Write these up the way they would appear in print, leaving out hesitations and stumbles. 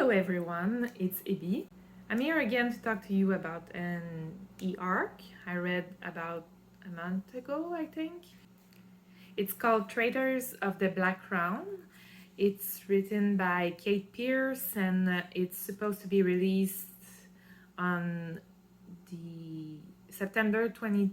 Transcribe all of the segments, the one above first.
Hello everyone, it's Ibi. I'm here again to talk to you about an e-arc I read about a month ago, I think. It's called Traitors of the Black Crown. It's written by Kate Pierce and it's supposed to be released on the September 22nd.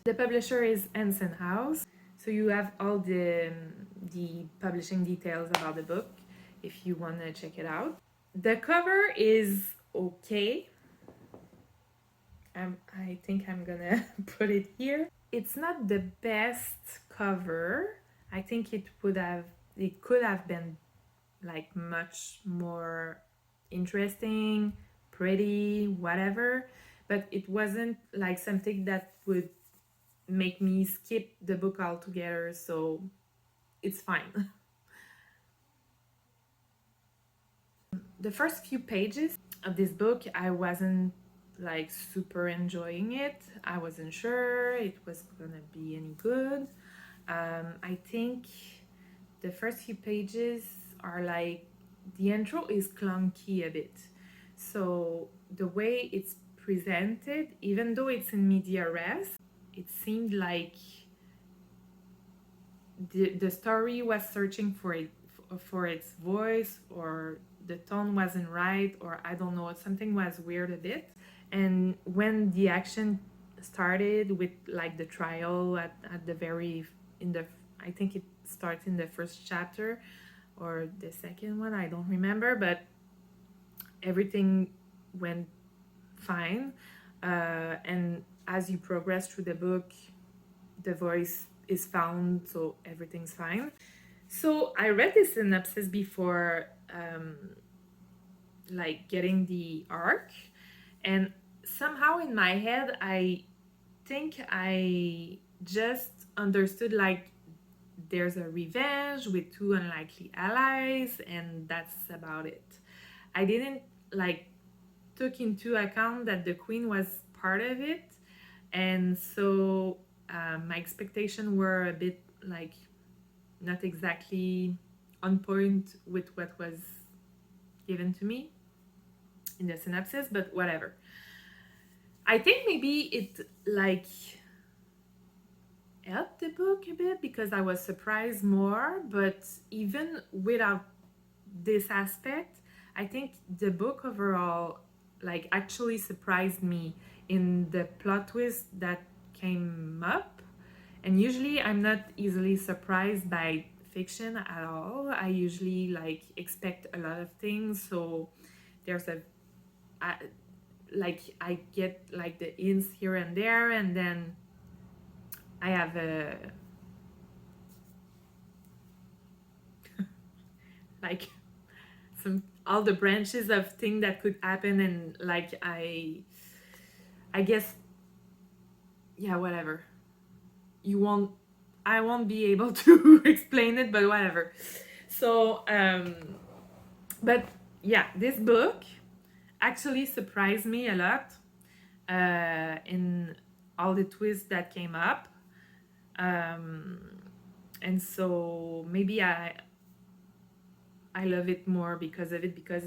The publisher is Hansen House. So you have all the publishing details about the book if you want to check it out. The cover is okay. I think I'm gonna put it here. It's not the best cover. I think it could have been like much more interesting, pretty, whatever, but it wasn't like something that would make me skip the book altogether, so it's fine. The first few pages of this book, I wasn't like super enjoying it. I wasn't sure it was gonna be any good. I think the first few pages are like, the intro is clunky a bit. So the way it's presented, even though it's in media res, it seemed like the story was searching for its voice, or the tone wasn't right, or I don't know, something was weird a bit. And when the action started with like the trial at the very I think it starts in the first chapter or the second one, I don't remember, but everything went fine. And as you progress through the book, the voice is found, so everything's fine. So I read the synopsis before like getting the arc, and somehow in my head I think I just understood like there's a revenge with two unlikely allies, and that's about it. I didn't like took into account that the queen was part of it, and so my expectations were a bit like not exactly on point with what was given to me in the synopsis, but whatever. I think maybe it like helped the book a bit because I was surprised more, but even without this aspect, I think the book overall like actually surprised me in the plot twist that came up. And usually I'm not easily surprised by fiction at all. I usually like expect a lot of things, so there's I get like the hints here and there, and then I have a like all the branches of things that could happen, and like I guess, yeah, whatever. I won't be able to explain it, but whatever. So but yeah, this book actually surprised me a lot in all the twists that came up, and so maybe I love it more because of it, because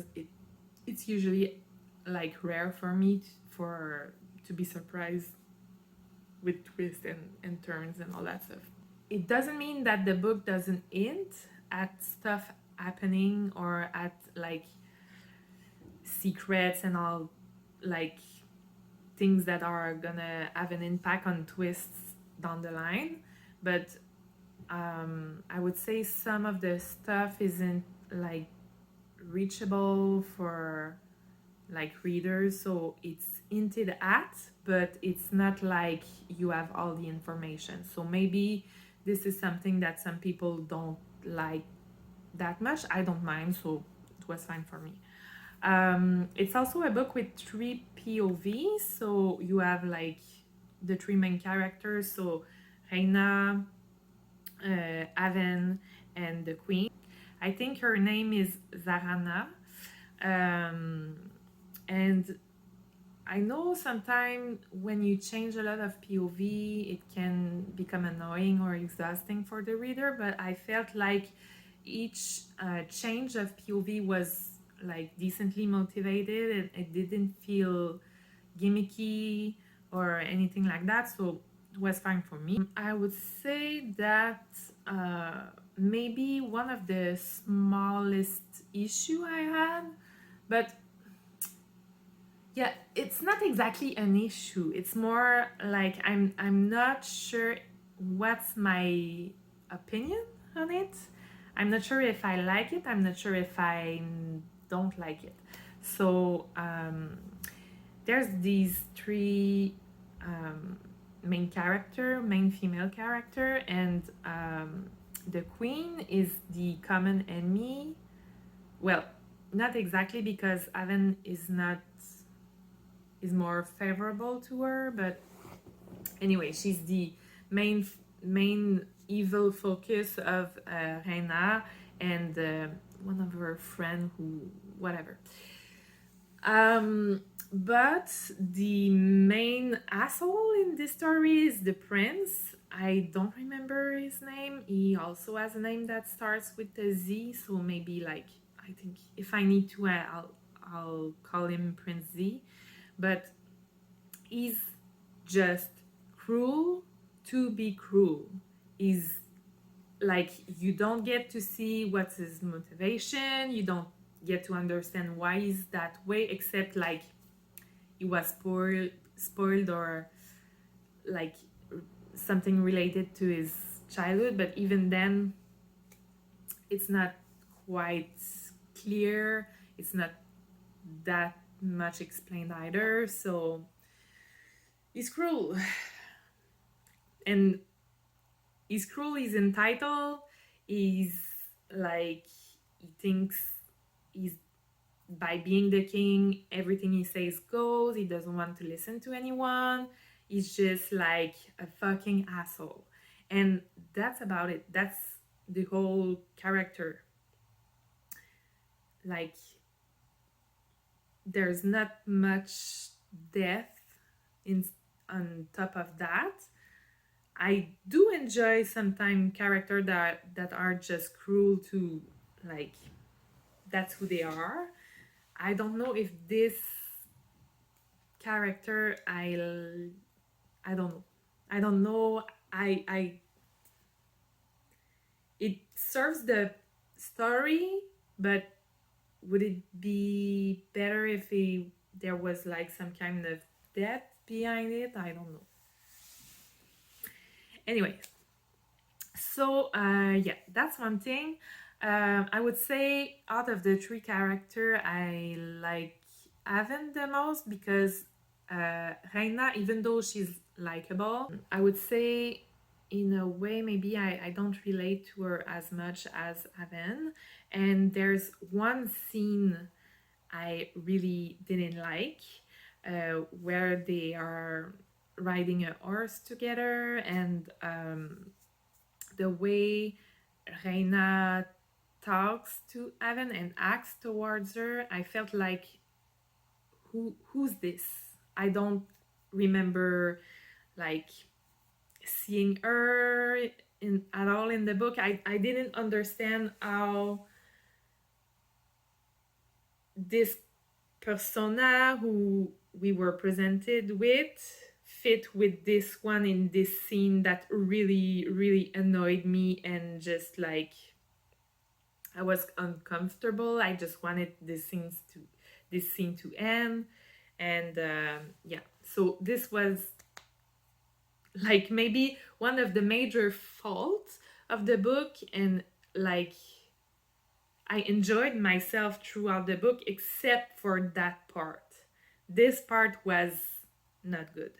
it's usually like rare for me to be surprised with twists and turns and all that stuff. It doesn't mean that the book doesn't hint at stuff happening or at like secrets and all, like things that are gonna have an impact on twists down the line, but I would say some of the stuff isn't like reachable for like readers, so it's hinted at, but it's not like you have all the information. So maybe this is something that some people don't like that much. I don't mind, so it was fine for me. It's also a book with 3 POVs, so you have like the 3 main characters, so Raena, Aven, and the queen. I think her name is Raena, and I know sometimes when you change a lot of POV, it can become annoying or exhausting for the reader, but I felt like each change of POV was like decently motivated, and it didn't feel gimmicky or anything like that, so it was fine for me. I would say that maybe one of the smallest issue I had, but yeah, it's not exactly an issue. It's more like I'm not sure what's my opinion on it. I'm not sure if I like it. I'm not sure if I don't like it. So there's these three main female character, and the queen is the common enemy. Well, not exactly, because Aven is more favorable to her, but anyway, she's the main evil focus of Raena and one of her friend who whatever. But the main asshole in this story is the prince. I don't remember his name. He also has a name that starts with a Z, so maybe like, I think if I need to, I'll call him Prince Z. But he's just cruel to be cruel. He's like, you don't get to see what's his motivation, you don't get to understand why he's that way, except like he was spoiled or like something related to his childhood, but even then it's not quite clear, it's not that much explained either, so he's cruel. And he's cruel, he's entitled, he's like, he thinks he's, by being the king, everything he says goes, he doesn't want to listen to anyone, he's just like a fucking asshole. And that's about it. That's the whole character. Like, there's not much depth on top of that. I do enjoy sometimes characters that are just cruel to, like, that's who they are. I don't know if this character, I don't know. It serves the story, but would it be better if there was like some kind of depth behind it? I don't know. Anyway, so yeah, that's one thing. I would say out of the three characters, I like Aven the most, because Raena, even though she's likable, I would say in a way maybe I don't relate to her as much as Aven. And there's one scene I really didn't like, where they are riding a horse together, and the way Raena talks to Aven and acts towards her, I felt like, who's this? I don't remember like seeing her at all in the book. I didn't understand how this persona who we were presented with fit with this one in this scene that really annoyed me, and just like I was uncomfortable. I just wanted this scene to end. And yeah, so this was like maybe one of the major faults of the book, and like I enjoyed myself throughout the book except for that part. This part was not good.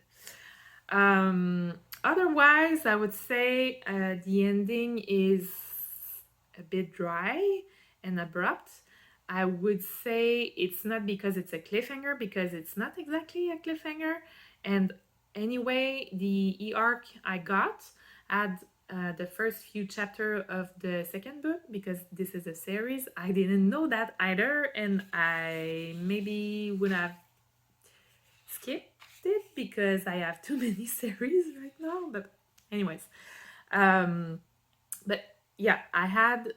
Otherwise, I would say the ending is a bit dry and abrupt. I would say it's not because it's a cliffhanger, because it's not exactly a cliffhanger. And anyway, the arc I got had the first few chapters of the second book, because this is a series. I didn't know that either, and I maybe would have skipped it because I have too many series right now. But anyways, but yeah, I had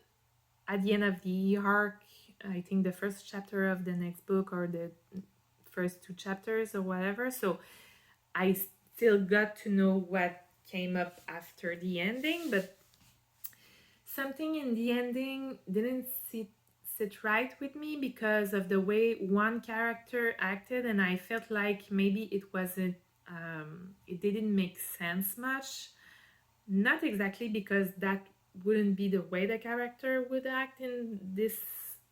at the end of the arc, I think the first chapter of the next book or the first two chapters or whatever. So I still got to know what came up after the ending, but something in the ending didn't sit right with me because of the way one character acted, and I felt like maybe it didn't make sense much. Not exactly because that wouldn't be the way the character would act in this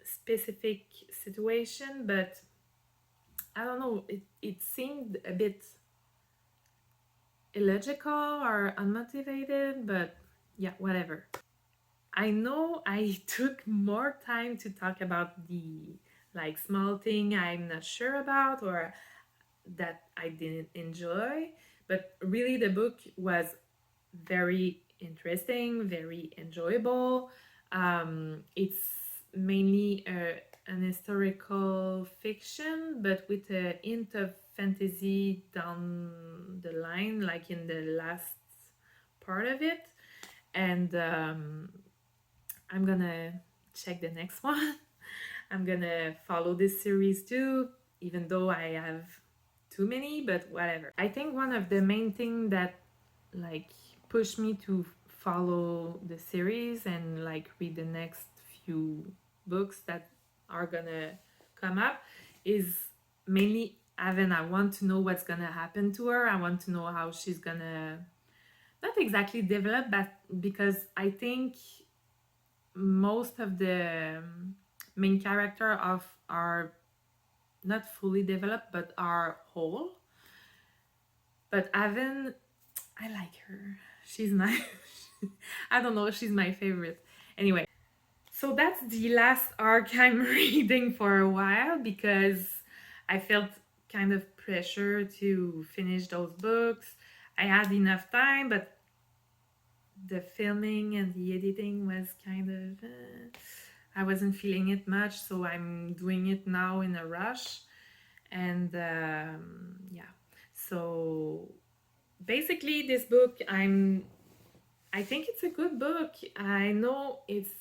specific situation, but I don't know, it seemed a bit illogical or unmotivated, but yeah, whatever. I know I took more time to talk about the like small thing I'm not sure about or that I didn't enjoy, but really the book was very interesting, very enjoyable. It's mainly an historical fiction, but with a hint of fantasy down the line, like in the last part of it. And I'm gonna check the next one. I'm gonna follow this series too, even though I have too many, but whatever. I think one of the main thing that like pushed me to follow the series and like read the next few books that are gonna come up is mainly Aven. I want to know what's gonna happen to her. I want to know how she's gonna not exactly develop, but because I think most of the main character of are not fully developed but are whole. But Aven, I like her. She's nice. I don't know, she's my favorite. Anyway, so that's the last arc I'm reading for a while because I felt kind of pressure to finish those books. I had enough time, but the filming and the editing was kind of I wasn't feeling it much, so I'm doing it now in a rush. And yeah, so basically this book I think it's a good book. I know it's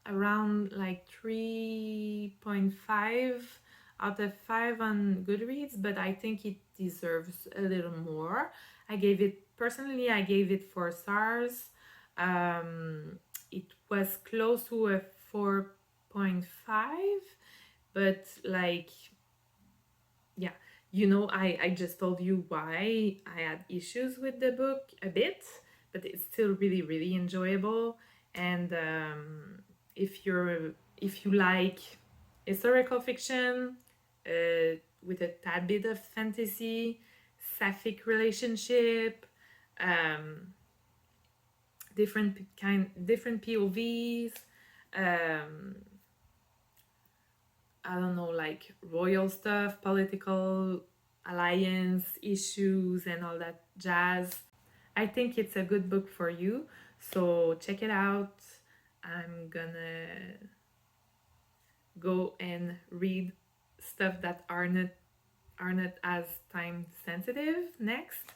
around like 3.5 out of 5 on Goodreads, but I think it deserves a little more. I gave it 4 stars. It was close to a 4.5, but like, yeah, I just told you why I had issues with the book a bit, but it's still really, really enjoyable. And if you like historical fiction with a tad bit of fantasy, sapphic relationship, um, different POVs, um, I don't know, like royal stuff, political alliance issues, and all that jazz. I think it's a good book for you. So check it out. I'm gonna go and read stuff that are not as time sensitive next.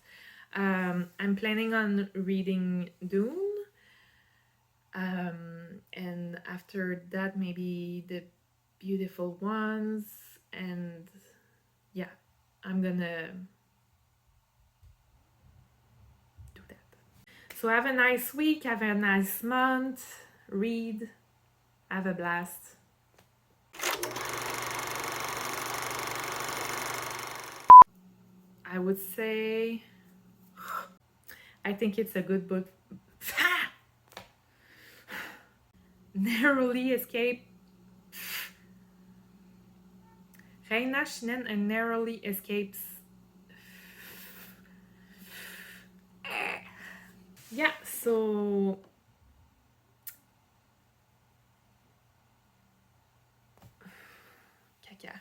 I'm planning on reading Dune. And after that, maybe The Beautiful Ones. And yeah, I'm gonna do that. So have a nice week, have a nice month, read, have a blast. I would say I think it's a good book. Narrowly escape. Raena narrowly escapes. Yeah, so caca.